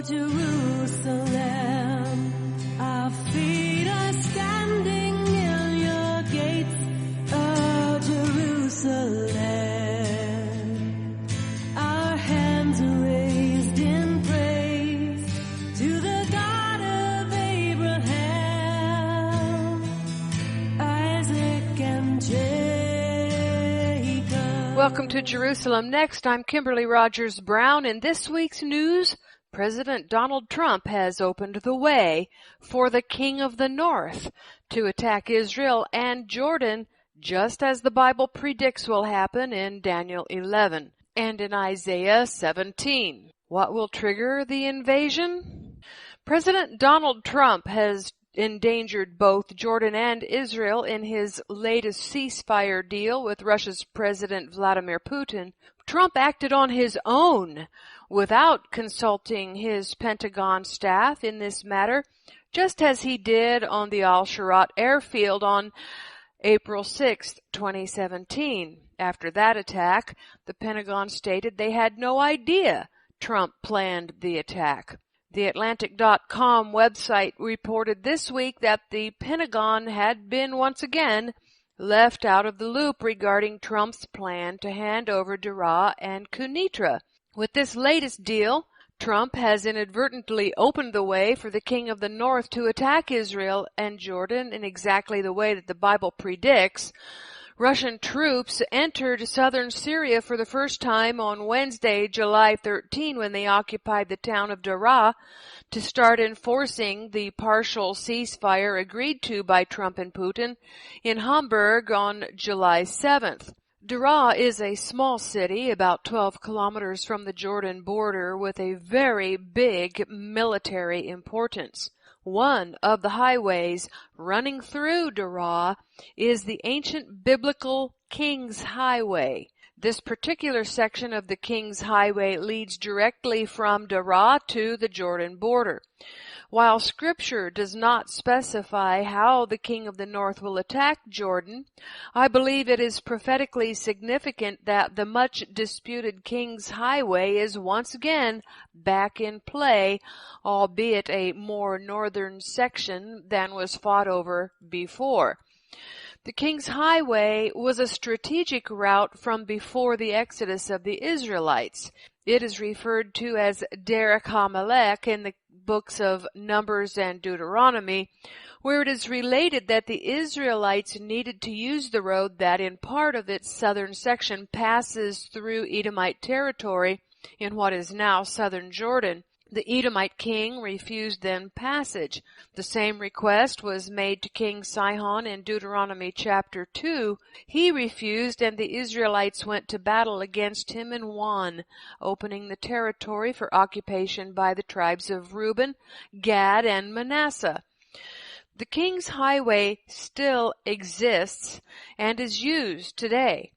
Jerusalem, our feet are standing in your gates, oh Jerusalem. Our hands are raised in praise to the God of Abraham, Isaac, and Jacob. Welcome to Jerusalem Next. I'm Kimberly Rogers Brown. In this week's news, President Donald Trump has opened the way for the King of the North to attack Israel and Jordan, just as the Bible predicts will happen in Daniel 11 and in Isaiah 17. What will trigger the invasion? President Donald Trump has endangered both Jordan and Israel in his latest ceasefire deal with Russia's President Vladimir Putin. Trump acted on his own without consulting his Pentagon staff in this matter, just as he did on the Al-Sharat airfield on April 6, 2017. After that attack, the Pentagon stated they had no idea Trump planned the attack. The Atlantic.com website reported this week that the Pentagon had been once again left out of the loop regarding Trump's plan to hand over Daraa and Quneitra. With this latest deal, Trump has inadvertently opened the way for the King of the North to attack Israel and Jordan in exactly the way that the Bible predicts. Russian troops entered southern Syria for the first time on Wednesday, July 13, when they occupied the town of Daraa to start enforcing the partial ceasefire agreed to by Trump and Putin in Hamburg on July 7th. Daraa is a small city about 12 kilometers from the Jordan border with a very big military importance. One of the highways running through Daraa is the ancient biblical King's Highway. This particular section of the King's Highway leads directly from Daraa to the Jordan border. While Scripture does not specify how the King of the North will attack Jordan, I believe it is prophetically significant that the much-disputed King's Highway is once again back in play, albeit a more northern section than was fought over before. The King's Highway was a strategic route from before the exodus of the Israelites. It is referred to as Derech HaMelech in the books of Numbers and Deuteronomy, where it is related that the Israelites needed to use the road that in part of its southern section passes through Edomite territory in what is now southern Jordan. The Edomite king refused them passage. The same request was made to King Sihon in Deuteronomy chapter 2. He refused, and the Israelites went to battle against him and won, opening the territory for occupation by the tribes of Reuben, Gad, and Manasseh. The King's Highway still exists and is used today.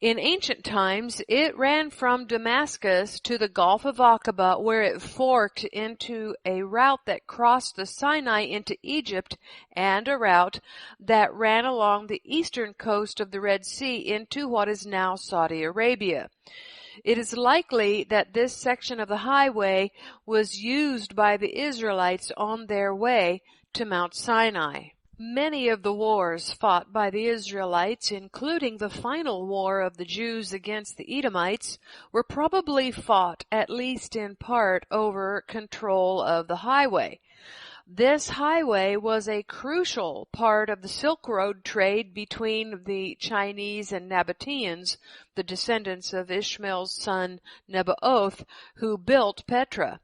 In ancient times, it ran from Damascus to the Gulf of Aqaba, where it forked into a route that crossed the Sinai into Egypt and a route that ran along the eastern coast of the Red Sea into what is now Saudi Arabia. It is likely that this section of the highway was used by the Israelites on their way to Mount Sinai. Many of the wars fought by the Israelites, including the final war of the Jews against the Edomites, were probably fought, at least in part, over control of the highway. This highway was a crucial part of the Silk Road trade between the Chinese and Nabateans, the descendants of Ishmael's son Nebaioth, who built Petra.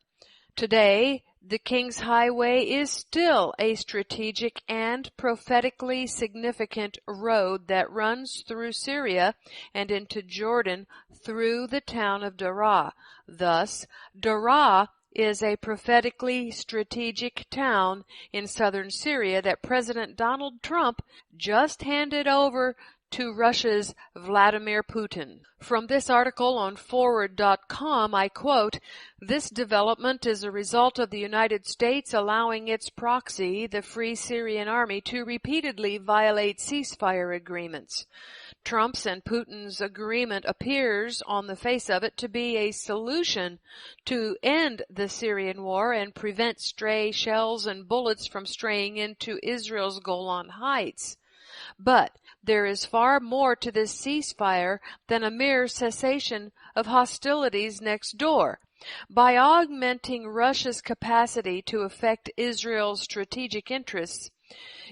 Today, the King's Highway is still a strategic and prophetically significant road that runs through Syria and into Jordan through the town of Daraa. Thus, Daraa is a prophetically strategic town in southern Syria that President Donald Trump just handed over to Russia's Vladimir Putin. From this article on Forward.com, I quote, "This development is a result of the United States allowing its proxy, the Free Syrian Army, to repeatedly violate ceasefire agreements. Trump's and Putin's agreement appears, on the face of it, to be a solution to end the Syrian war and prevent stray shells and bullets from straying into Israel's Golan Heights. But there is far more to this ceasefire than a mere cessation of hostilities next door. By augmenting Russia's capacity to affect Israel's strategic interests,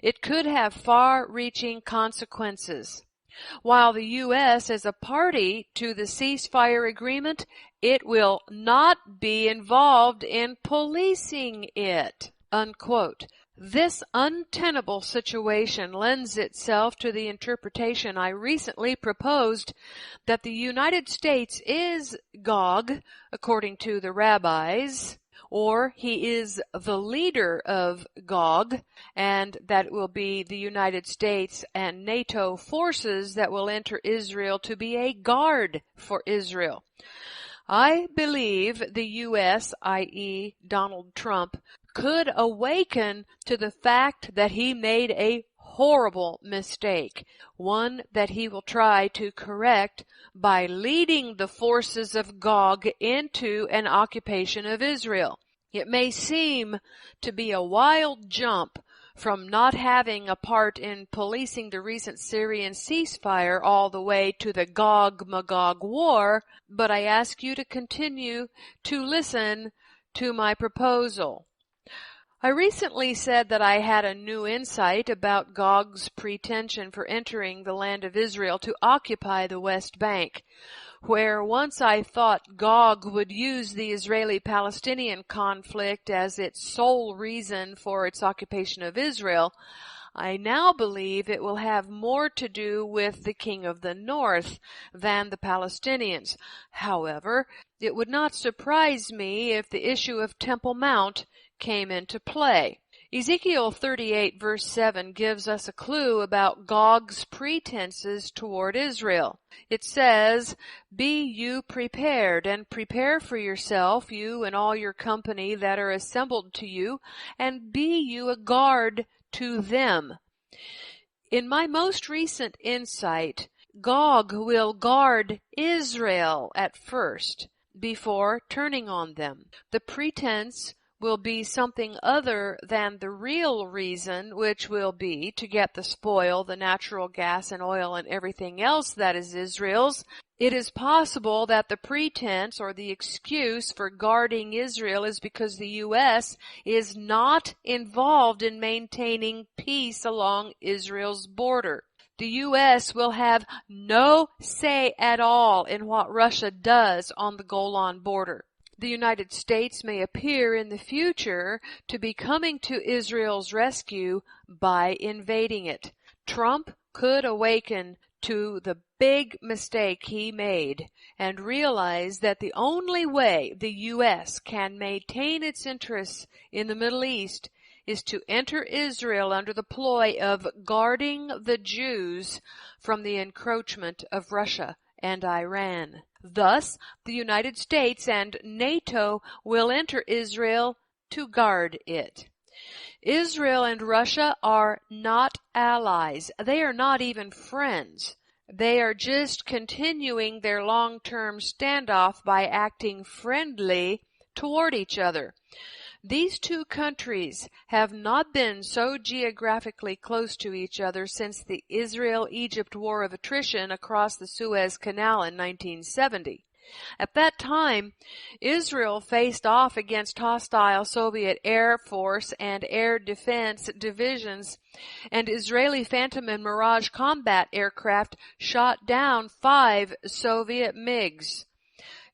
it could have far-reaching consequences. While the U.S. is a party to the ceasefire agreement, it will not be involved in policing it." Unquote. This untenable situation lends itself to the interpretation I recently proposed that the United States is Gog, according to the rabbis, or he is the leader of Gog, and that it will be the United States and NATO forces that will enter Israel to be a guard for Israel. I believe the U.S., i.e. Donald Trump, could awaken to the fact that he made a horrible mistake, one that he will try to correct by leading the forces of Gog into an occupation of Israel. It may seem to be a wild jump from not having a part in policing the recent Syrian ceasefire all the way to the Gog-Magog war, but I ask you to continue to listen to my proposal. I recently said that I had a new insight about Gog's pretension for entering the land of Israel to occupy the West Bank, where once I thought Gog would use the Israeli-Palestinian conflict as its sole reason for its occupation of Israel. I now believe it will have more to do with the King of the North than the Palestinians. However, it would not surprise me if the issue of Temple Mount came into play. Ezekiel 38 verse 7 gives us a clue about Gog's pretenses toward Israel. It says, "Be you prepared, and prepare for yourself, you and all your company that are assembled to you, and be you a guard to them." In my most recent insight, Gog will guard Israel at first, before turning on them. The pretense will be something other than the real reason, which will be to get the spoil, the natural gas and oil and everything else that is Israel's. It is possible that the pretense or the excuse for guarding Israel is because the U.S. is not involved in maintaining peace along Israel's border. The U.S. will have no say at all in what Russia does on the Golan border. The United States may appear in the future to be coming to Israel's rescue by invading it. Trump could awaken to the big mistake he made and realize that the only way the U.S. can maintain its interests in the Middle East is to enter Israel under the ploy of guarding the Jews from the encroachment of Russia and Iran. Thus, the United States and NATO will enter Israel to guard it. Israel and Russia are not allies. They are not even friends. They are just continuing their long-term standoff by acting friendly toward each other. These two countries have not been so geographically close to each other since the Israel-Egypt War of Attrition across the Suez Canal in 1970. At that time, Israel faced off against hostile Soviet Air Force and Air Defense divisions, and Israeli Phantom and Mirage combat aircraft shot down 5 Soviet MiGs.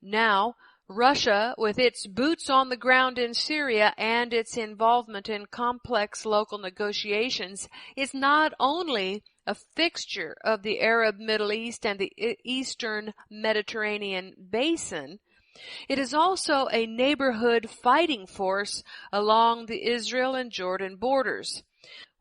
Now, Russia, with its boots on the ground in Syria and its involvement in complex local negotiations, is not only a fixture of the Arab Middle East and the Eastern Mediterranean basin, it is also a neighborhood fighting force along the Israel and Jordan borders.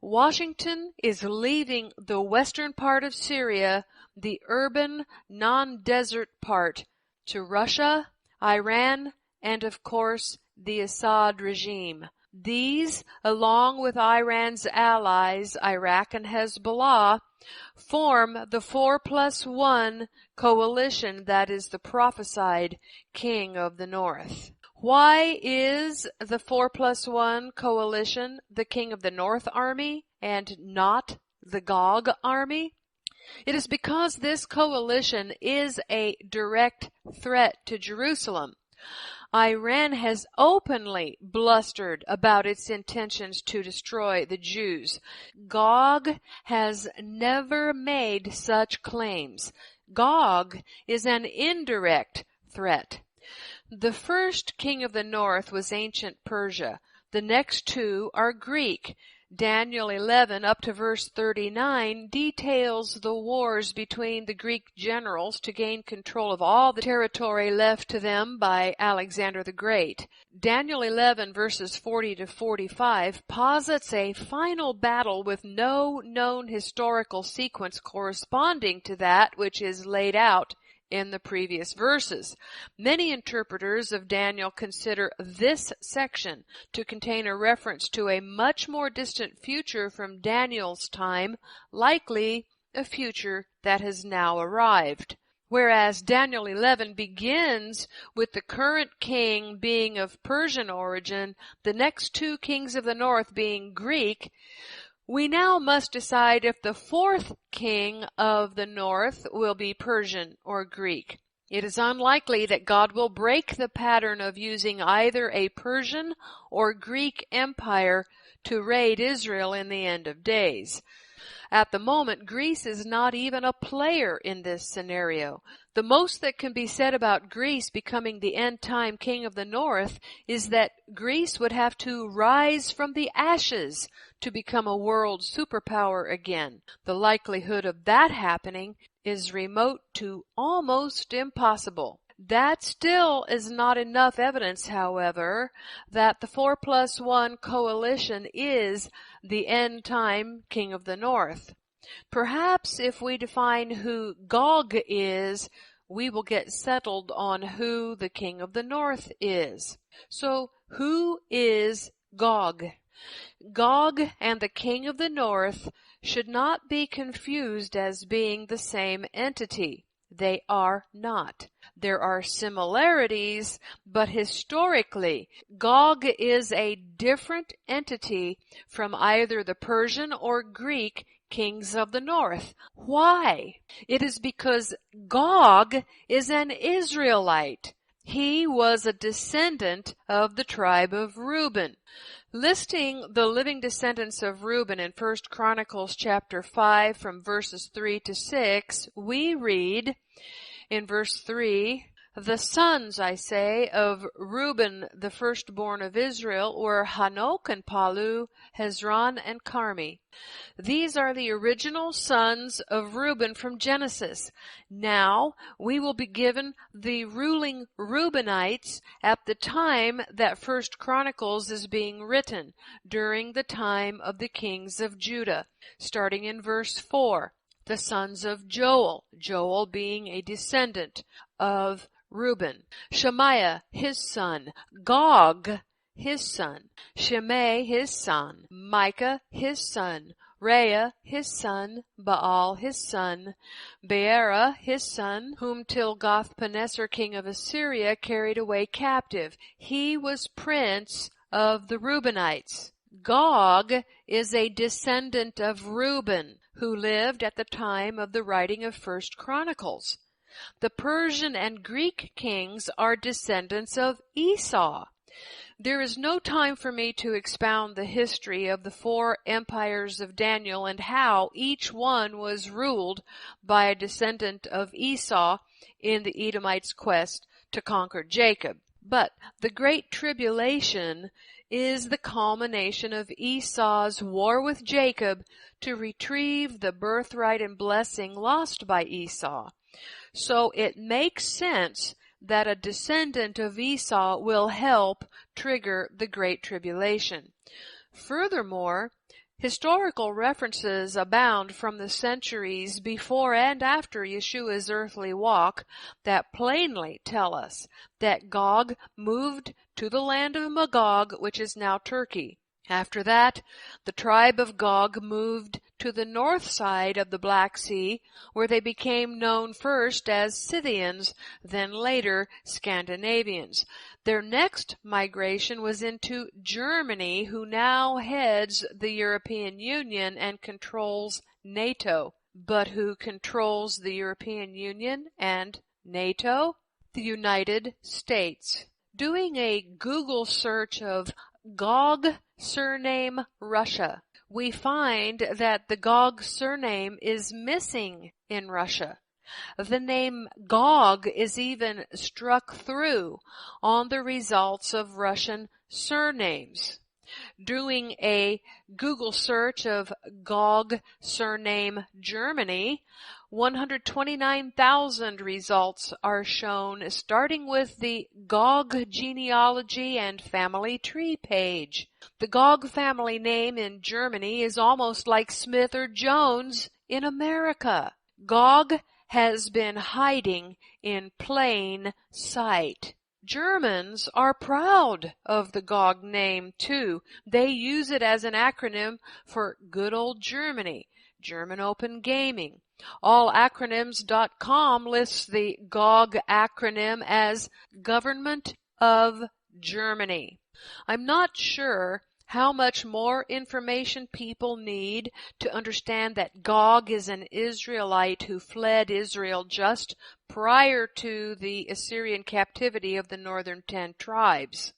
Washington is leaving the western part of Syria, the urban, non-desert part, to Russia, Iran, and of course the Assad regime. These, along with Iran's allies, Iraq and Hezbollah, form the 4+1 coalition that is the prophesied King of the North. Why is the 4+1 coalition the King of the North army and not the Gog army? It is because this coalition is a direct threat to Jerusalem. Iran has openly blustered about its intentions to destroy the Jews. Gog has never made such claims. Gog is an indirect threat. The first king of the north was ancient Persia. The next two are Greek. Daniel 11 up to verse 39 details the wars between the Greek generals to gain control of all the territory left to them by Alexander the Great. Daniel 11 verses 40 to 45 posits a final battle with no known historical sequence corresponding to that which is laid out in the previous verses. Many interpreters of Daniel consider this section to contain a reference to a much more distant future from Daniel's time, likely a future that has now arrived. Whereas Daniel 11 begins with the current king being of Persian origin, the next two kings of the north being Greek, we now must decide if the fourth king of the north will be Persian or Greek. It is unlikely that God will break the pattern of using either a Persian or Greek empire to raid Israel in the end of days. At the moment, Greece is not even a player in this scenario. The most that can be said about Greece becoming the end-time king of the north is that Greece would have to rise from the ashes to become a world superpower again. The likelihood of that happening is remote to almost impossible. That still is not enough evidence, however, that the 4+1 coalition is the end-time king of the north. Perhaps if we define who Gog is, we will get settled on who the king of the north is. So, who is Gog? Gog and the king of the north should not be confused as being the same entity. They are not. There are similarities, but historically, Gog is a different entity from either the Persian or Greek kings of the north. Why? It is because Gog is an Israelite. He was a descendant of the tribe of Reuben. Listing the living descendants of Reuben in 1 Chronicles chapter 5 from verses 3 to 6, we read in verse 3, "The sons, I say, of Reuben, the firstborn of Israel, were Hanok and Palu, Hezron and Carmi. These are the original sons of Reuben from Genesis. Now we will be given the ruling Reubenites at the time that 1 Chronicles is being written, during the time of the kings of Judah." Starting in verse 4, the sons of Joel, Joel being a descendant of Reuben. Shemaiah, his son. Gog, his son. Shimei, his son. Micah, his son. Reah, his son. Baal, his son. Beerah, his son, whom Tilgath-Pileser, king of Assyria, carried away captive. He was prince of the Reubenites. Gog is a descendant of Reuben, who lived at the time of the writing of 1 Chronicles. The Persian and Greek kings are descendants of Esau. There is no time for me to expound the history of the 4 empires of Daniel and how each one was ruled by a descendant of Esau in the Edomites' quest to conquer Jacob. But the Great Tribulation is the culmination of Esau's war with Jacob to retrieve the birthright and blessing lost by Esau. So it makes sense that a descendant of Esau will help trigger the Great Tribulation. Furthermore, Historical references abound from the centuries before and after Yeshua's earthly walk that plainly tell us that Gog moved to the land of Magog, which is now Turkey. After that, the tribe of Gog moved to the north side of the Black Sea, where they became known first as Scythians, then later Scandinavians. Their next migration was into Germany, who now heads the European Union and controls NATO. But who controls the European Union and NATO? The United States. Doing a Google search of Gog surname Russia, we find that the Gog surname is missing in Russia. The name Gog is even struck through on the results of Russian surnames. Doing a Google search of Gog surname Germany, 129,000 results are shown, starting with the Gog genealogy and family tree page. The Gog family name in Germany is almost like Smith or Jones in America. Gog has been hiding in plain sight. Germans are proud of the Gog name, too. They use it as an acronym for good old Germany, German Open Gaming. Allacronyms.com lists the Gog acronym as Government of Germany. I'm not sure how much more information people need to understand that Gog is an Israelite who fled Israel just prior to the Assyrian captivity of the northern 10 tribes.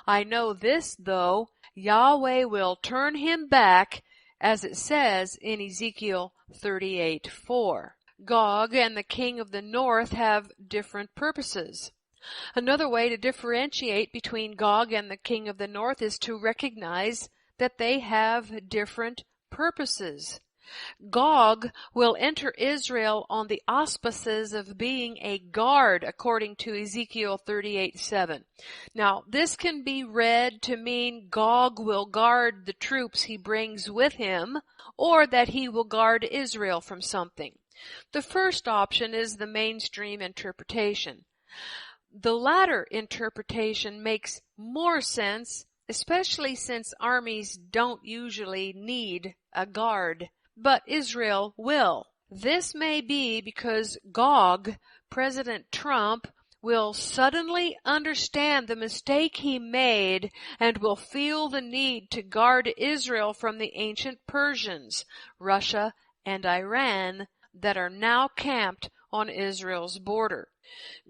I know this, though, Yahweh will turn him back, as it says in Ezekiel 38:4. Gog and the king of the north have different purposes. Another way to differentiate between Gog and the king of the north is to recognize that they have different purposes. Gog will enter Israel on the auspices of being a guard, according to Ezekiel 38:7. Now, this can be read to mean Gog will guard the troops he brings with him, or that he will guard Israel from something. The first option is the mainstream interpretation. The latter interpretation makes more sense, especially since armies don't usually need a guard. But Israel will. This may be because Gog, President Trump, will suddenly understand the mistake he made and will feel the need to guard Israel from the ancient Persians, Russia, and Iran that are now camped on Israel's border.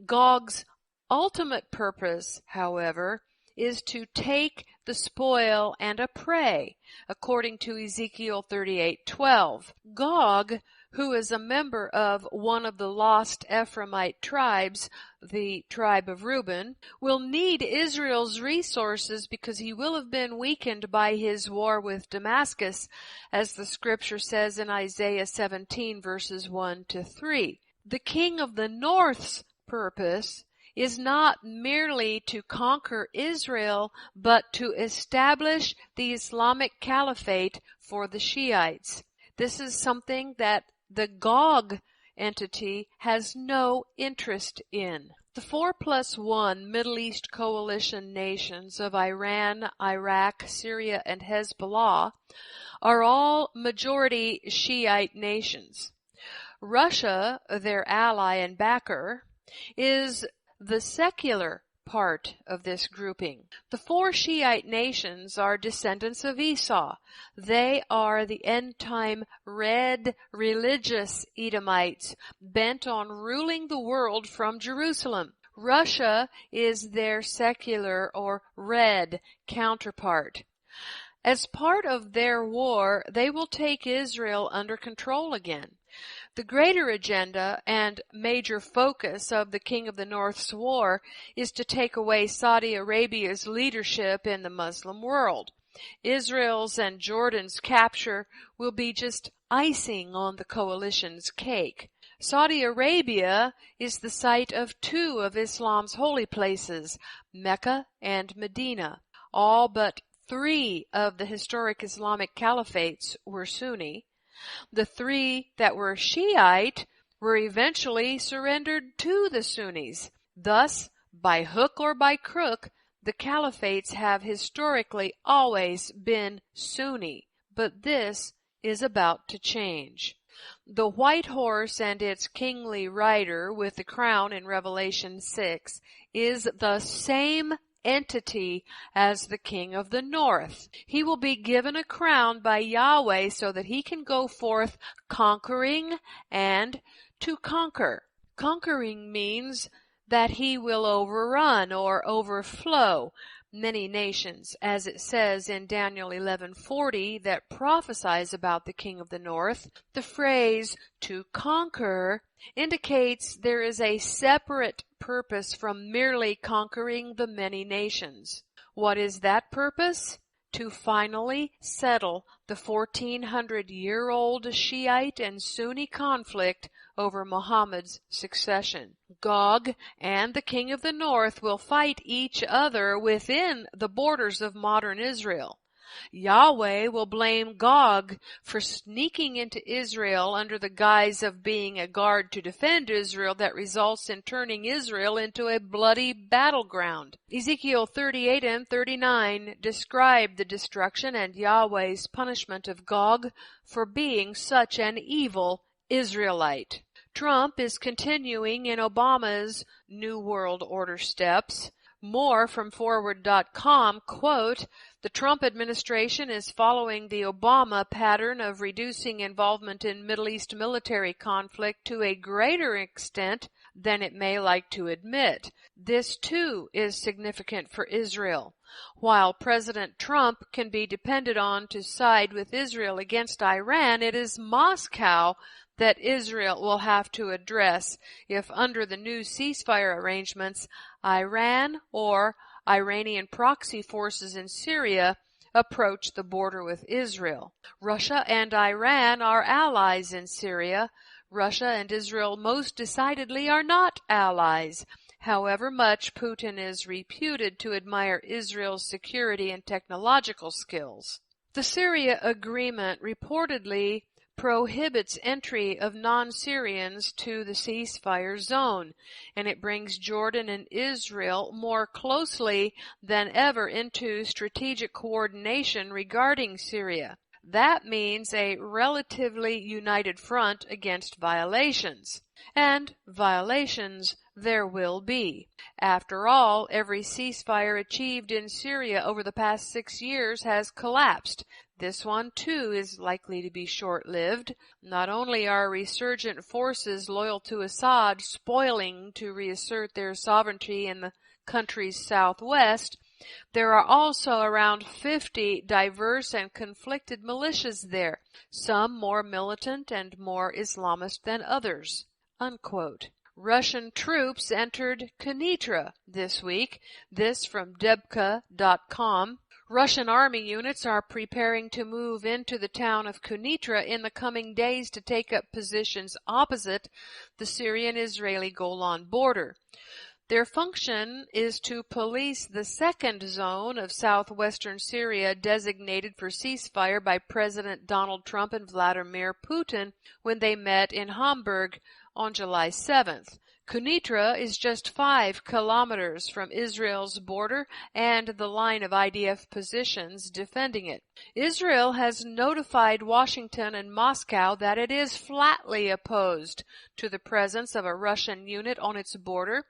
Gog's ultimate purpose, however, is to take the spoil and a prey, according to Ezekiel 38:12. Gog, who is a member of one of the lost Ephraimite tribes, the tribe of Reuben, will need Israel's resources because he will have been weakened by his war with Damascus, as the scripture says in Isaiah 17 verses 1-3. The king of the north's purpose is not merely to conquer Israel, but to establish the Islamic Caliphate for the Shiites. This is something that the Gog entity has no interest in. The 4+1 Middle East coalition nations of Iran, Iraq, Syria, and Hezbollah are all majority Shiite nations. Russia, their ally and backer, is the secular part of this grouping. The 4 Shiite nations are descendants of Esau. They are the end-time red religious Edomites bent on ruling the world from Jerusalem. Russia is their secular or red counterpart. As part of their war, they will take Israel under control again. The greater agenda and major focus of the King of the North's war is to take away Saudi Arabia's leadership in the Muslim world. Israel's and Jordan's capture will be just icing on the coalition's cake. Saudi Arabia is the site of 2 of Islam's holy places, Mecca and Medina. All but 3 of the historic Islamic caliphates were Sunni. The 3 that were Shiite were eventually surrendered to the Sunnis. Thus, by hook or by crook, the caliphates have historically always been Sunni, but this is about to change. The white horse and its kingly rider with the crown in Revelation 6 is the same entity as the king of the north. He will be given a crown by Yahweh so that he can go forth conquering and to conquer. Conquering means that he will overrun or overflow many nations, as it says in Daniel 11:40 that prophesies about the king of the north. The phrase to conquer indicates there is a separate purpose from merely conquering the many nations. What is that purpose? To finally settle the 1400-year-old Shiite and Sunni conflict over Muhammad's succession. Gog and the king of the north will fight each other within the borders of modern Israel. Yahweh will blame Gog for sneaking into Israel under the guise of being a guard to defend Israel that results in turning Israel into a bloody battleground. Ezekiel 38 and 39 describe the destruction and Yahweh's punishment of Gog for being such an evil Israelite. Trump is continuing in Obama's New World Order steps. More from Forward.com, quote, "The Trump administration is following the Obama pattern of reducing involvement in Middle East military conflict to a greater extent than it may like to admit. This, too, is significant for Israel. While President Trump can be depended on to side with Israel against Iran, it is Moscow that Israel will have to address if, under the new ceasefire arrangements, Iran or Iranian proxy forces in Syria approach the border with Israel. Russia and Iran are allies in Syria. Russia and Israel most decidedly are not allies, however much Putin is reputed to admire Israel's security and technological skills. The Syria agreement reportedly prohibits entry of non-Syrians to the ceasefire zone, and it brings Jordan and Israel more closely than ever into strategic coordination regarding Syria. That means a relatively united front against violations. And violations there will be. After all, every ceasefire achieved in Syria over the past 6 years has collapsed. This one, too, is likely to be short-lived. Not only are resurgent forces loyal to Assad spoiling to reassert their sovereignty in the country's southwest, there are also around 50 diverse and conflicted militias there, some more militant and more Islamist than others." Unquote. Russian troops entered Kenitra this week. This from Debka.com. Russian army units are preparing to move into the town of Kenitra in the coming days to take up positions opposite the Syrian-Israeli Golan border. Their function is to police the second zone of southwestern Syria designated for ceasefire by President Donald Trump and Vladimir Putin when they met in Hamburg on July 7th. Kenitra is just 5 kilometers from Israel's border and the line of IDF positions defending it. Israel has notified Washington and Moscow that it is flatly opposed to the presence of a Russian unit on its border.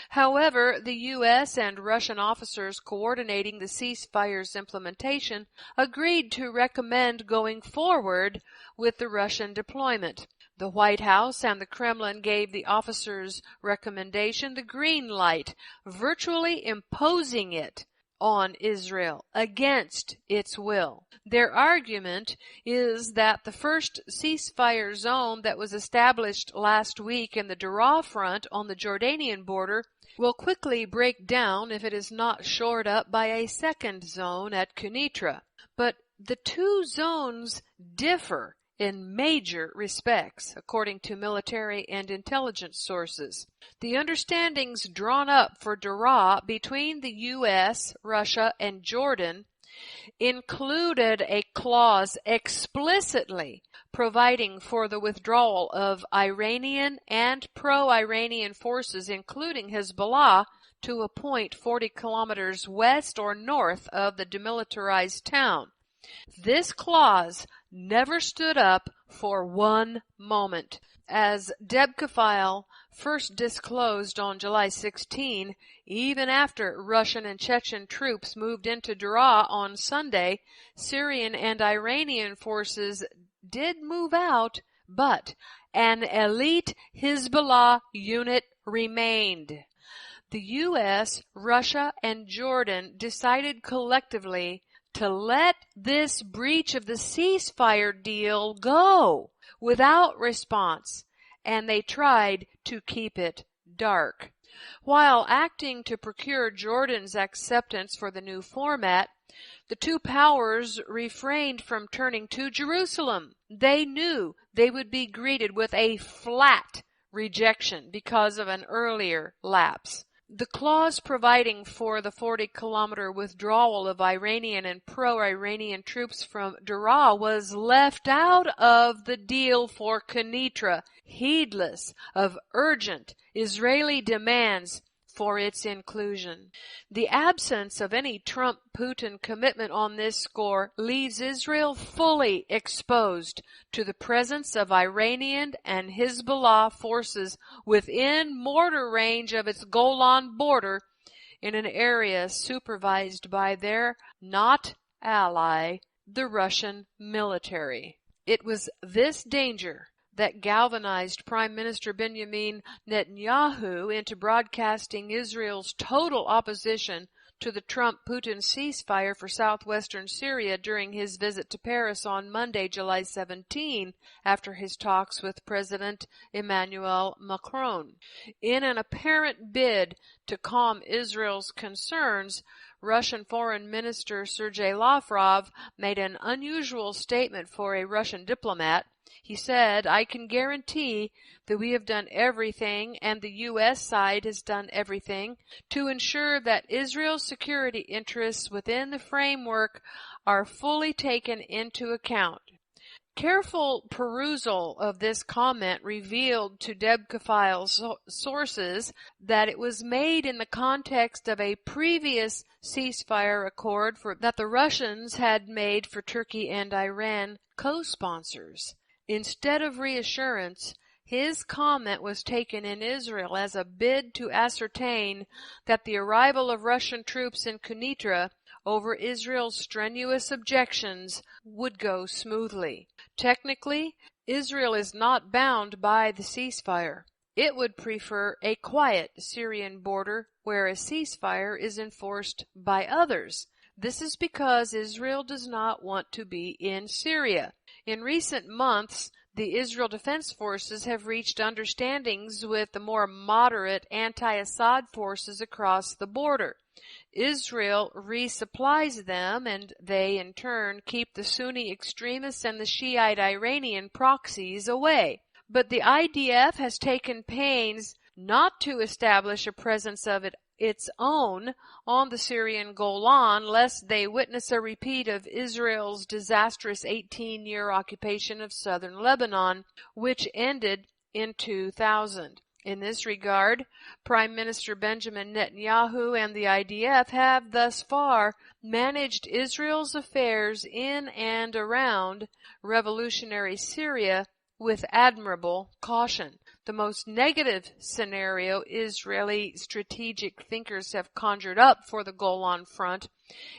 However, the U.S. and Russian officers coordinating the ceasefire's implementation agreed to recommend going forward with the Russian deployment. The White House and the Kremlin gave the officers' recommendation the green light, virtually imposing it on Israel against its will. Their argument is that the first ceasefire zone that was established last week in the Daraa front on the Jordanian border will quickly break down if it is not shored up by a second zone at Kenitra. But the two zones differ in major respects, according to military and intelligence sources. The understandings drawn up for Daraa between the U.S., Russia, and Jordan included a clause explicitly providing for the withdrawal of Iranian and pro-Iranian forces, including Hezbollah, to a point 40 kilometers west or north of the demilitarized town. This clause never stood up for one moment. As Debkafile first disclosed on July 16, even after Russian and Chechen troops moved into Daraa on Sunday, Syrian and Iranian forces did move out, but an elite Hezbollah unit remained. The U.S., Russia, and Jordan decided collectively to let this breach of the ceasefire deal go without response, and they tried to keep it dark. While acting to procure Jordan's acceptance for the new format, the two powers refrained from turning to Jerusalem. They knew they would be greeted with a flat rejection because of an earlier lapse. The clause providing for the 40-kilometer withdrawal of Iranian and pro-Iranian troops from Daraa was left out of the deal for Kenitra, heedless of urgent Israeli demands for its inclusion. The absence of any Trump-Putin commitment on this score leaves Israel fully exposed to the presence of Iranian and Hezbollah forces within mortar range of its Golan border in an area supervised by their not ally, the Russian military. It was this danger that galvanized Prime Minister Benjamin Netanyahu into broadcasting Israel's total opposition to the Trump-Putin ceasefire for southwestern Syria during his visit to Paris on Monday, July 17, after his talks with President Emmanuel Macron. In an apparent bid to calm Israel's concerns, Russian Foreign Minister Sergei Lavrov made an unusual statement for a Russian diplomat. He said, "I can guarantee that we have done everything, and the U.S. side has done everything, to ensure that Israel's security interests within the framework are fully taken into account." Careful perusal of this comment revealed to Debkafile's sources that it was made in the context of a previous ceasefire accord that the Russians had made for Turkey and Iran co-sponsors. Instead of reassurance, his comment was taken in Israel as a bid to ascertain that the arrival of Russian troops in Kenitra over Israel's strenuous objections would go smoothly. Technically, Israel is not bound by the ceasefire. It would prefer a quiet Syrian border where a ceasefire is enforced by others. This is because Israel does not want to be in Syria. In recent months, the Israel Defense Forces have reached understandings with the more moderate anti-Assad forces across the border. Israel resupplies them, and they in turn keep the Sunni extremists and the Shiite Iranian proxies away. But the IDF has taken pains not to establish a presence of its own on the Syrian Golan, lest they witness a repeat of Israel's disastrous 18-year occupation of southern Lebanon, which ended in 2000. In this regard, Prime Minister Benjamin Netanyahu and the IDF have thus far managed Israel's affairs in and around revolutionary Syria with admirable caution. The most negative scenario Israeli strategic thinkers have conjured up for the Golan Front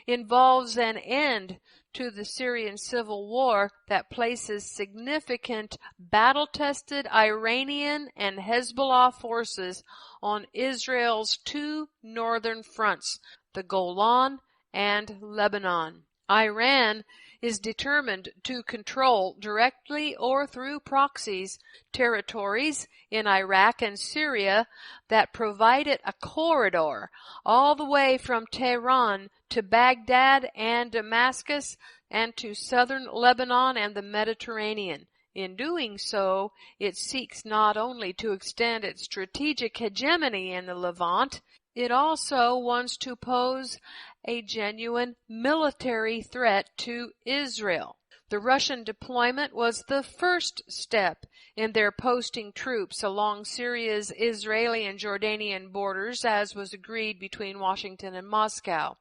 involves an end to the Syrian civil war that places significant battle-tested Iranian and Hezbollah forces on Israel's two northern fronts, the Golan and Lebanon. Iran is determined to control, directly or through proxies, territories in Iraq and Syria that provide it a corridor all the way from Tehran to Baghdad and Damascus and to southern Lebanon and the Mediterranean. In doing so, it seeks not only to extend its strategic hegemony in the Levant, it also wants to pose a genuine military threat to Israel. The Russian deployment was the first step in their posting troops along Syria's Israeli and Jordanian borders, as was agreed between Washington and Moscow.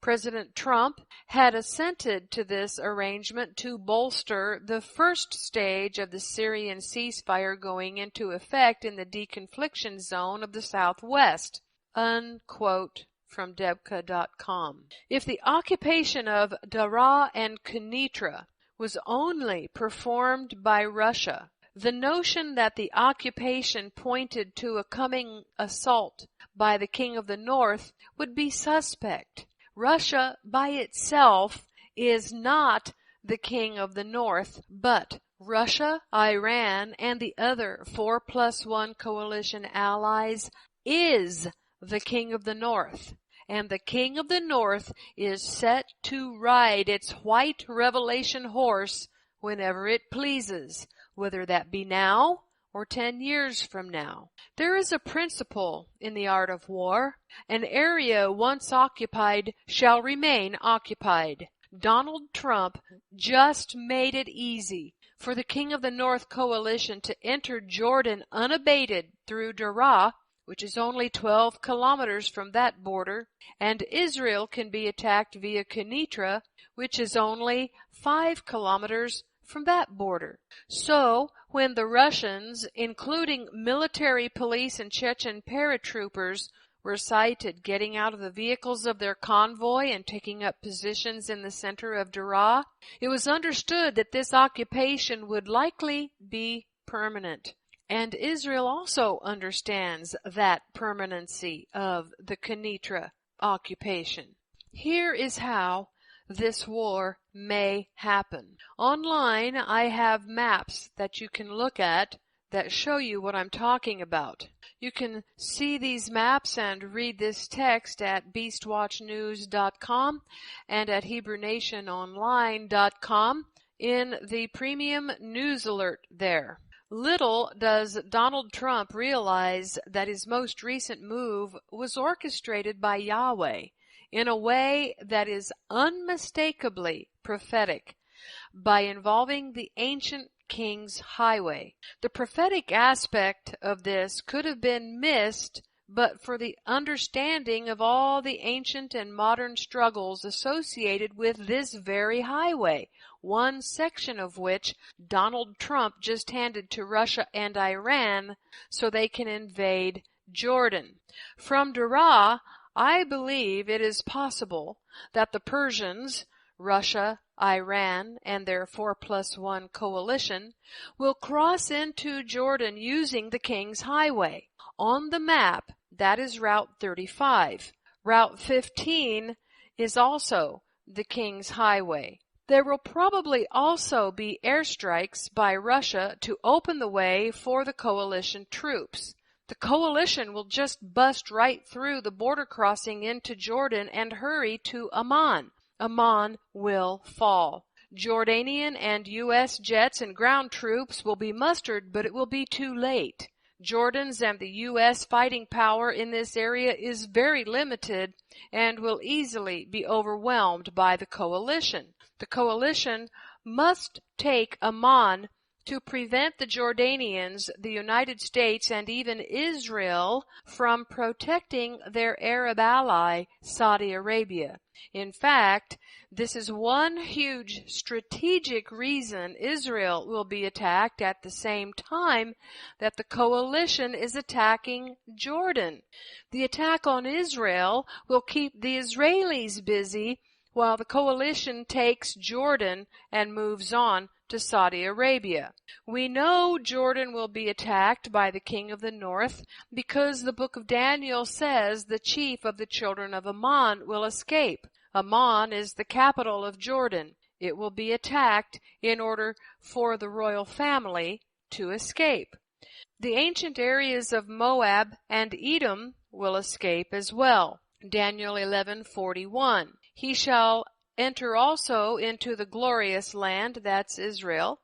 President Trump had assented to this arrangement to bolster the first stage of the Syrian ceasefire going into effect in the deconfliction zone of the Southwest. Unquote. From Debka.com. If the occupation of Daraa and Kenitra was only performed by Russia, the notion that the occupation pointed to a coming assault by the King of the North would be suspect. Russia by itself is not the King of the North, but Russia, Iran, and the other 4+1 coalition allies is the King of the North. And the King of the North is set to ride its white revelation horse whenever it pleases, whether that be now or 10 years from now. There is a principle in the art of war. An area once occupied shall remain occupied. Donald Trump just made it easy for the King of the North coalition to enter Jordan unabated through Daraa, which is only 12 kilometers from that border, and Israel can be attacked via Kenitra, which is only 5 kilometers from that border. So, when the Russians, including military police and Chechen paratroopers, were sighted getting out of the vehicles of their convoy and taking up positions in the center of Daraa, it was understood that this occupation would likely be permanent. And Israel also understands that permanency of the Kenitra occupation. Here is how this war may happen. Online, I have maps that you can look at that show you what I'm talking about. You can see these maps and read this text at beastwatchnews.com and at HebrewNationOnline.com in the premium news alert there. Little does Donald Trump realize that his most recent move was orchestrated by Yahweh in a way that is unmistakably prophetic by involving the ancient King's Highway. The prophetic aspect of this could have been missed but for the understanding of all the ancient and modern struggles associated with this very highway, one section of which Donald Trump just handed to Russia and Iran so they can invade Jordan. From Daraa, I believe it is possible that the Persians, Russia, Iran, and their 4+1 coalition will cross into Jordan using the King's Highway. On the map, that is Route 35. Route 15 is also the King's Highway. There will probably also be airstrikes by Russia to open the way for the coalition troops. The coalition will just bust right through the border crossing into Jordan and hurry to Amman. Amman will fall. Jordanian and U.S. jets and ground troops will be mustered, but it will be too late. Jordan's and the U.S. fighting power in this area is very limited and will easily be overwhelmed by the coalition. The coalition must take Amman to prevent the Jordanians, the United States, and even Israel from protecting their Arab ally, Saudi Arabia. In fact, this is one huge strategic reason Israel will be attacked at the same time that the coalition is attacking Jordan. The attack on Israel will keep the Israelis busy while the coalition takes Jordan and moves on to Saudi Arabia. We know Jordan will be attacked by the King of the North because the book of Daniel says the chief of the children of Ammon will escape. Amman is the capital of Jordan. It will be attacked in order for the royal family to escape. The ancient areas of Moab and Edom will escape as well. Daniel 11:41. He shall enter also into the glorious land, that's Israel,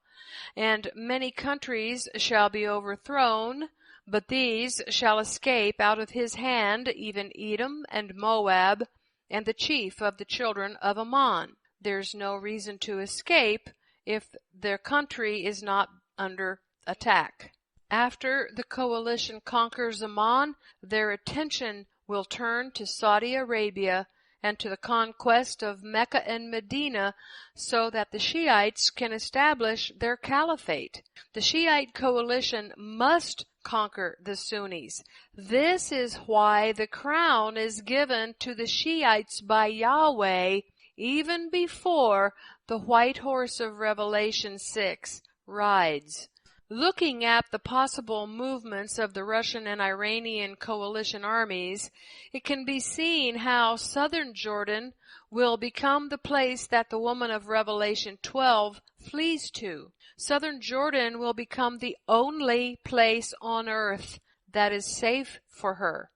and many countries shall be overthrown, but these shall escape out of his hand, even Edom and Moab and the chief of the children of Ammon. There's no reason to escape if their country is not under attack. After the coalition conquers Ammon, their attention will turn to Saudi Arabia and to the conquest of Mecca and Medina so that the Shiites can establish their caliphate. The Shiite coalition must conquer the Sunnis. This is why the crown is given to the Shiites by Yahweh even before the white horse of Revelation 6 rides. Looking at the possible movements of the Russian and Iranian coalition armies, it can be seen how southern Jordan will become the place that the woman of Revelation 12 flees to. Southern Jordan will become the only place on earth that is safe for her.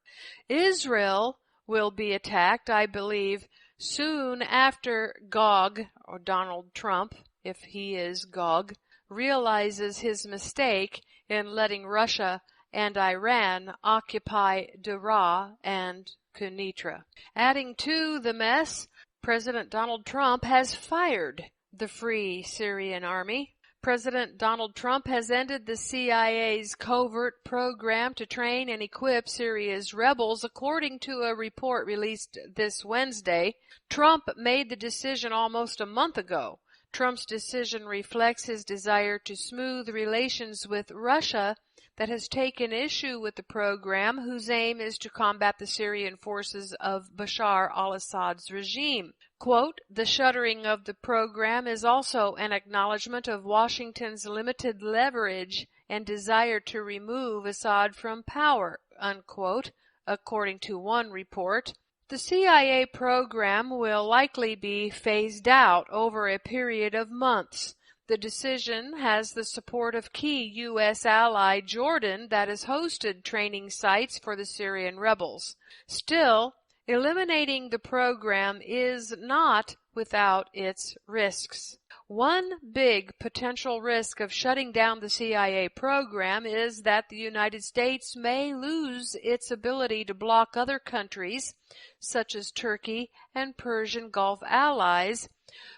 Israel will be attacked, I believe, soon after Gog, or Donald Trump, if he is Gog, realizes his mistake in letting Russia and Iran occupy Daraa and Quneitra. Adding to the mess, President Donald Trump has fired the Free Syrian Army. President Donald Trump has ended the CIA's covert program to train and equip Syria's rebels, according to a report released this Wednesday. Trump made the decision almost a month ago. Trump's decision reflects his desire to smooth relations with Russia that has taken issue with the program, whose aim is to combat the Syrian forces of Bashar al-Assad's regime. Quote, "The shuttering of the program is also an acknowledgement of Washington's limited leverage and desire to remove Assad from power," unquote, according to one report. The CIA program will likely be phased out over a period of months. The decision has the support of key U.S. ally Jordan that has hosted training sites for the Syrian rebels. Still, eliminating the program is not without its risks. One big potential risk of shutting down the CIA program is that the United States may lose its ability to block other countries, such as Turkey and Persian Gulf allies,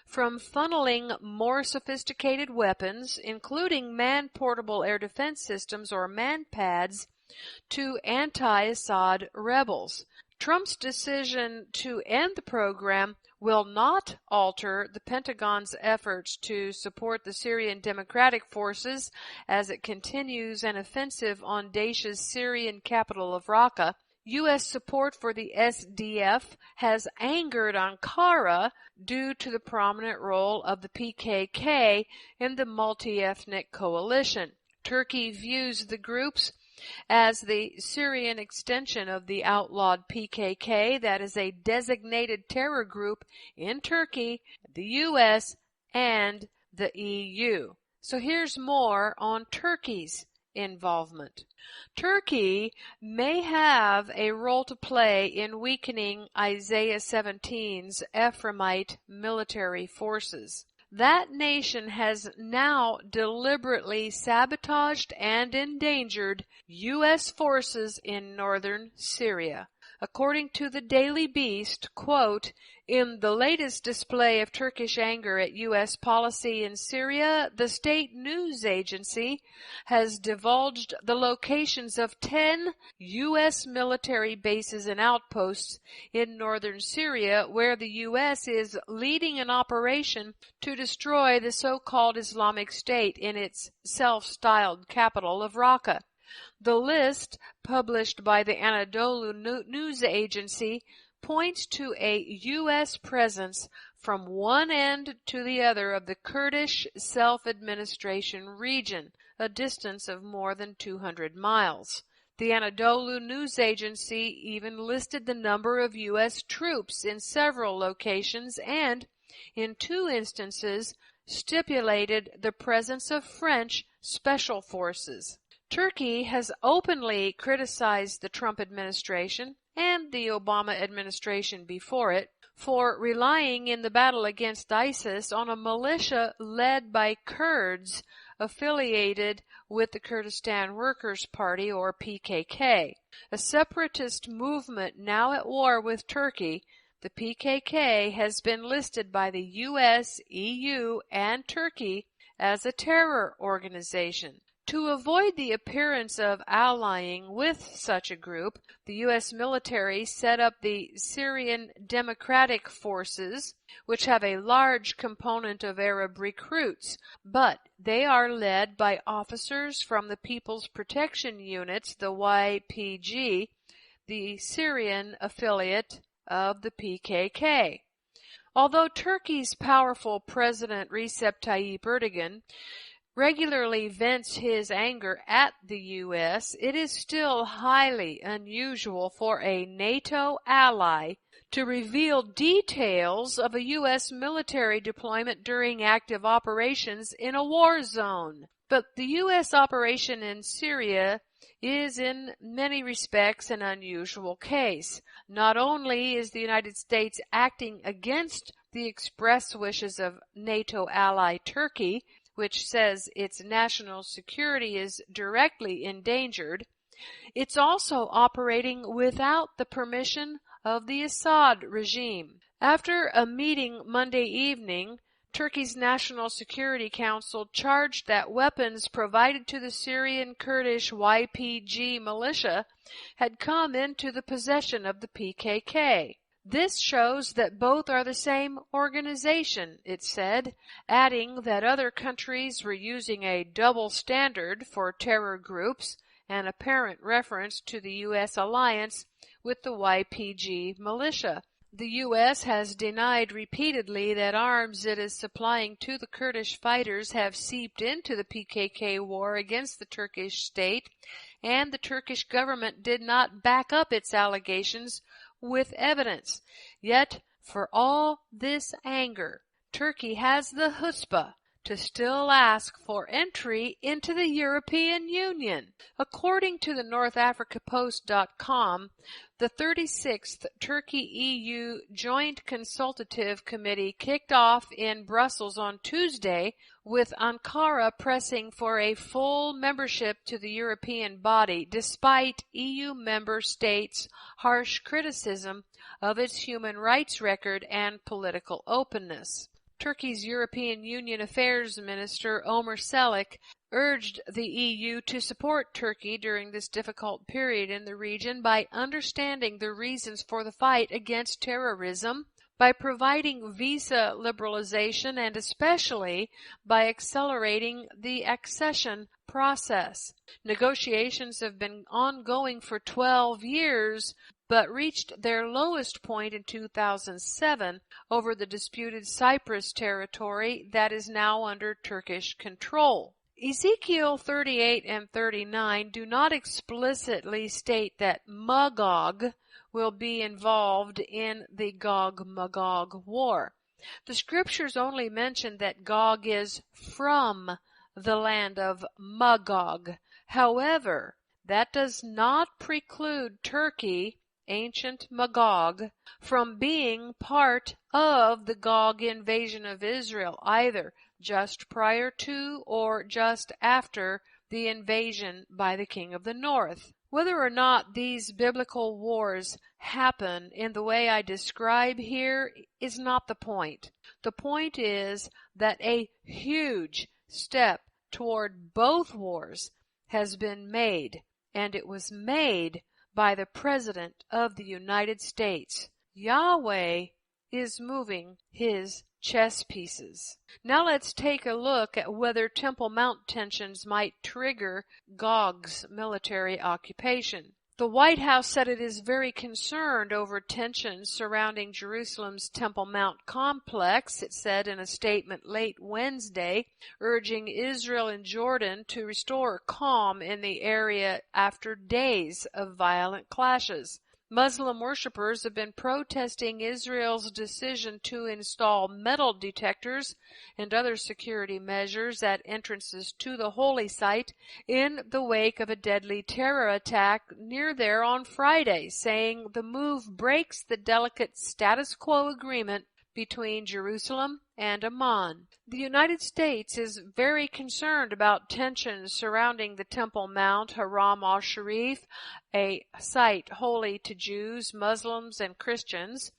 from funneling more sophisticated weapons, including man-portable air defense systems or MANPADS, to anti-Assad rebels. Trump's decision to end the program will not alter the Pentagon's efforts to support the Syrian Democratic Forces as it continues an offensive on Daesh's Syrian capital of Raqqa. U.S. support for the SDF has angered Ankara due to the prominent role of the PKK in the multi-ethnic coalition. Turkey views the groups as the Syrian extension of the outlawed PKK that is a designated terror group in Turkey, the U.S., and the EU. So here's more on Turkey's involvement. Turkey may have a role to play in weakening Isaiah 17's Ephraimite military forces. That nation has now deliberately sabotaged and endangered U.S. forces in northern Syria. According to the Daily Beast, quote, "In the latest display of Turkish anger at U.S. policy in Syria, the state news agency has divulged the locations of 10 U.S. military bases and outposts in northern Syria, where the U.S. is leading an operation to destroy the so-called Islamic State in its self-styled capital of Raqqa. The list, published by the Anadolu news agency, points to a U.S. presence from one end to the other of the Kurdish self-administration region, a distance of more than 200 miles. The Anadolu news agency even listed the number of U.S. troops in several locations and, in 2 instances, stipulated the presence of French special forces. Turkey has openly criticized the Trump administration and the Obama administration before it for relying in the battle against ISIS on a militia led by Kurds affiliated with the Kurdistan Workers' Party, or PKK, a separatist movement now at war with Turkey the PKK has been listed by the US, EU, and Turkey as a terror organization. To avoid the appearance of allying with such a group, the U.S. military set up the Syrian Democratic Forces, which have a large component of Arab recruits, but they are led by officers from the People's Protection Units, the YPG, the Syrian affiliate of the PKK. Although Turkey's powerful President Recep Tayyip Erdogan regularly vents his anger at the U.S., it is still highly unusual for a NATO ally to reveal details of a U.S. military deployment during active operations in a war zone. But the U.S. operation in Syria is in many respects an unusual case. Not only is the United States acting against the express wishes of NATO ally Turkey, which says its national security is directly endangered, it's also operating without the permission of the Assad regime. After a meeting Monday evening, Turkey's National Security Council charged that weapons provided to the Syrian Kurdish YPG militia had come into the possession of the PKK. This shows that both are the same organization, it said, adding that other countries were using a double standard for terror groups, an apparent reference to the U.S. alliance with the YPG militia. The U.S. has denied repeatedly that arms it is supplying to the Kurdish fighters have seeped into the PKK war against the Turkish state, and the Turkish government did not back up its allegations with evidence. Yet, for all this anger, Turkey has the chutzpah to still ask for entry into the European Union. According to the NorthAfricaPost.com, the 36th Turkey-EU Joint Consultative Committee kicked off in Brussels on Tuesday, with Ankara pressing for a full membership to the European body despite EU member states' harsh criticism of its human rights record and political openness. Turkey's European Union Affairs Minister Ömer Çelik urged the EU to support Turkey during this difficult period in the region by understanding the reasons for the fight against terrorism, by providing visa liberalization, and especially by accelerating the accession process. Negotiations have been ongoing for 12 years, but reached their lowest point in 2007 over the disputed Cyprus territory that is now under Turkish control. Ezekiel 38 and 39 do not explicitly state that Magog will be involved in the Gog-Magog war. The scriptures only mention that Gog is from the land of Magog. However, that does not preclude Turkey, ancient Magog, from being part of the Gog invasion of Israel, either just prior to or just after the invasion by the king of the north. Whether or not these biblical wars happen in the way I describe here is not the point. The point is that a huge step toward both wars has been made, and it was made by the President of the United States. Yahweh is moving his chess pieces. Now let's take a look at whether Temple Mount tensions might trigger Gog's military occupation. The White House said it is very concerned over tensions surrounding Jerusalem's Temple Mount complex, it said in a statement late Wednesday, urging Israel and Jordan to restore calm in the area after days of violent clashes. Muslim worshippers have been protesting Israel's decision to install metal detectors and other security measures at entrances to the holy site in the wake of a deadly terror attack near there on Friday, saying the move breaks the delicate status quo agreement between Jerusalem and Amman. The United States is very concerned about tensions surrounding the Temple Mount Haram al-Sharif, a site holy to Jews, Muslims, and Christians,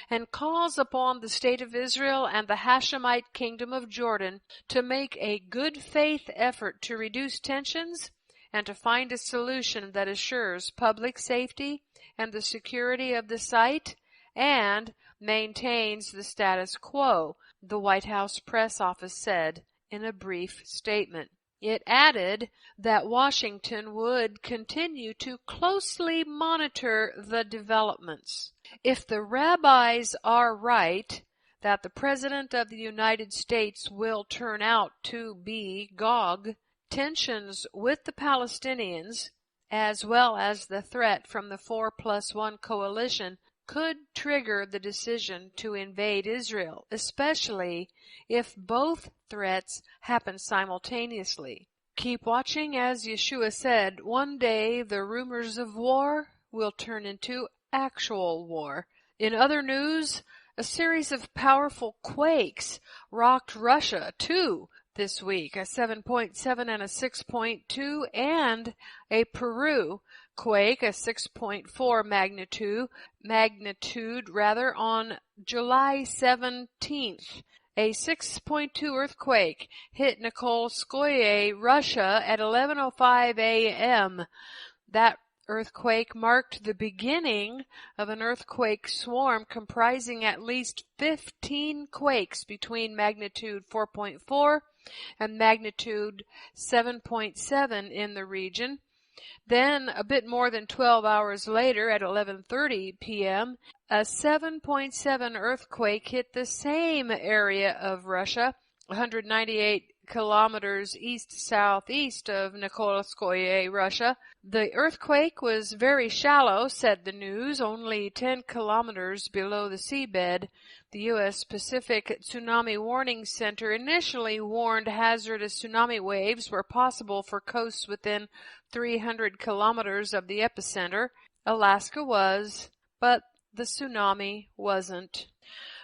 and calls upon the State of Israel and the Hashemite Kingdom of Jordan to make a good faith effort to reduce tensions and to find a solution that assures public safety and the security of the site and maintains the status quo, the White House press office said in a brief statement. It added that Washington would continue to closely monitor the developments. If the rabbis are right that the President of the United States will turn out to be Gog, tensions with the Palestinians, as well as the threat from the 4+1 coalition, could trigger the decision to invade Israel, especially if both threats happen simultaneously. Keep watching, as Yeshua said, one day the rumors of war will turn into actual war. In other news, a series of powerful quakes rocked Russia, too, this week, a 7.7 and a 6.2, and a Peru quake, a 6.4 magnitude on July 17th. A 6.2 earthquake hit Nikolskoye, Russia at 11:05 a.m. That earthquake marked the beginning of an earthquake swarm comprising at least 15 quakes between magnitude 4.4 and magnitude 7.7 in the region. Then, a bit more than 12 hours later, at 11:30 p.m., a 7.7 earthquake hit the same area of Russia, 198 kilometers east-southeast of Nikolskoye, Russia. The earthquake was very shallow, said the news, only 10 kilometers below the seabed. The U.S. Pacific Tsunami Warning Center initially warned hazardous tsunami waves were possible for coasts within 300 kilometers of the epicenter. Alaska was, but the tsunami wasn't.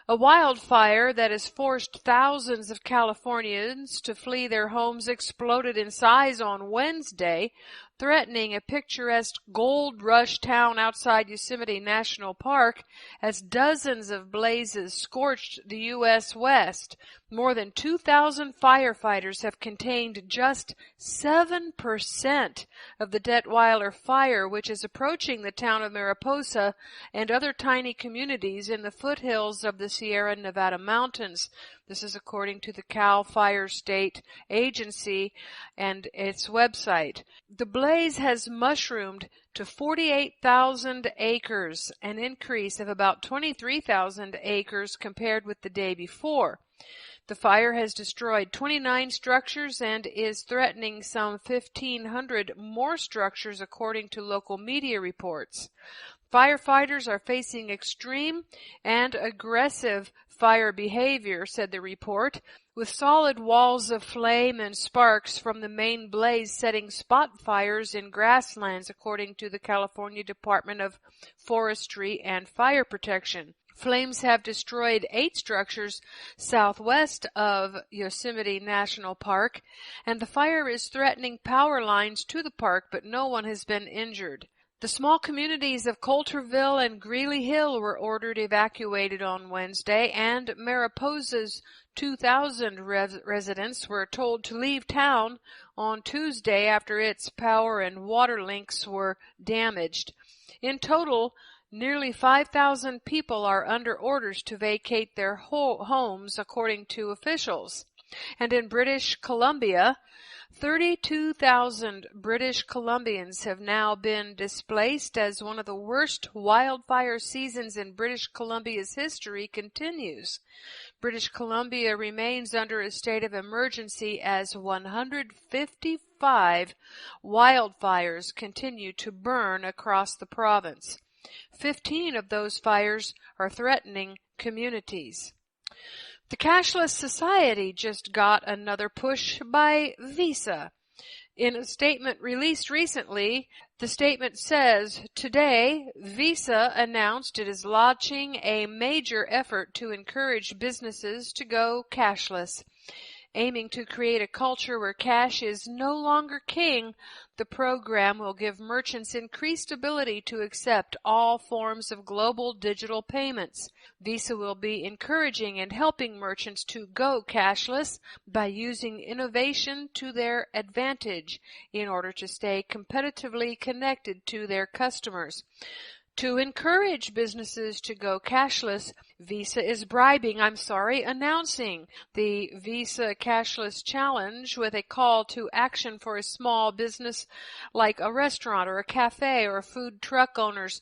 A wildfire that has forced thousands of Californians to flee their homes exploded in size on Wednesday, threatening a picturesque gold rush town outside Yosemite National Park as dozens of blazes scorched the U.S. West. More than 2,000 firefighters have contained just 7% of the Detweiler fire, which is approaching the town of Mariposa and other tiny communities in the foothills of the Sierra Nevada mountains. This is according to the Cal Fire State Agency and its website. The blaze has mushroomed to 48,000 acres, an increase of about 23,000 acres compared with the day before. The fire has destroyed 29 structures and is threatening some 1,500 more structures, according to local media reports. Firefighters are facing extreme and aggressive fire behavior, said the report, with solid walls of flame and sparks from the main blaze setting spot fires in grasslands, according to the California Department of Forestry and Fire Protection. Flames have destroyed 8 structures southwest of Yosemite National Park, and the fire is threatening power lines to the park, but no one has been injured. The small communities of Coulterville and Greeley Hill were ordered evacuated on Wednesday, and Mariposa's 2,000 residents were told to leave town on Tuesday after its power and water links were damaged. In total, nearly 5,000 people are under orders to vacate their homes, according to officials. And in British Columbia, 32,000 British Columbians have now been displaced as one of the worst wildfire seasons in British Columbia's history continues. British Columbia remains under a state of emergency as 155 wildfires continue to burn across the province. 15 of those fires are threatening communities. The cashless society just got another push by Visa. In a statement released recently, the statement says, today, Visa announced it is launching a major effort to encourage businesses to go cashless. Aiming to create a culture where cash is no longer king, the program will give merchants increased ability to accept all forms of global digital payments. Visa will be encouraging and helping merchants to go cashless by using innovation to their advantage in order to stay competitively connected to their customers. To encourage businesses to go cashless, Visa is announcing the Visa Cashless Challenge with a call to action for a small business like a restaurant or a cafe or food truck owners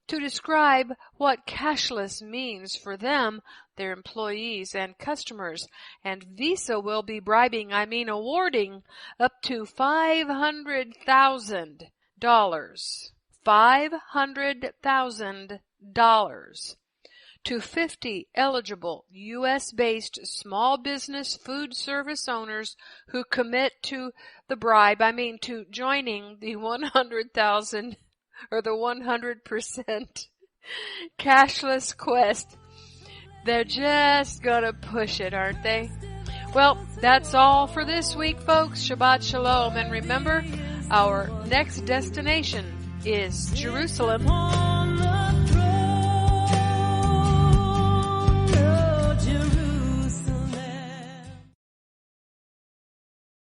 to describe what cashless means for them, their employees, and customers. And Visa will be awarding up to $500,000. $500,000 to 50 eligible U.S.-based small business food service owners who commit to the bribe, to joining the 100,000 or the 100% cashless quest. They're just gonna push it, aren't they? Well, that's all for this week, folks. Shabbat Shalom. And remember, our next destination is Jerusalem.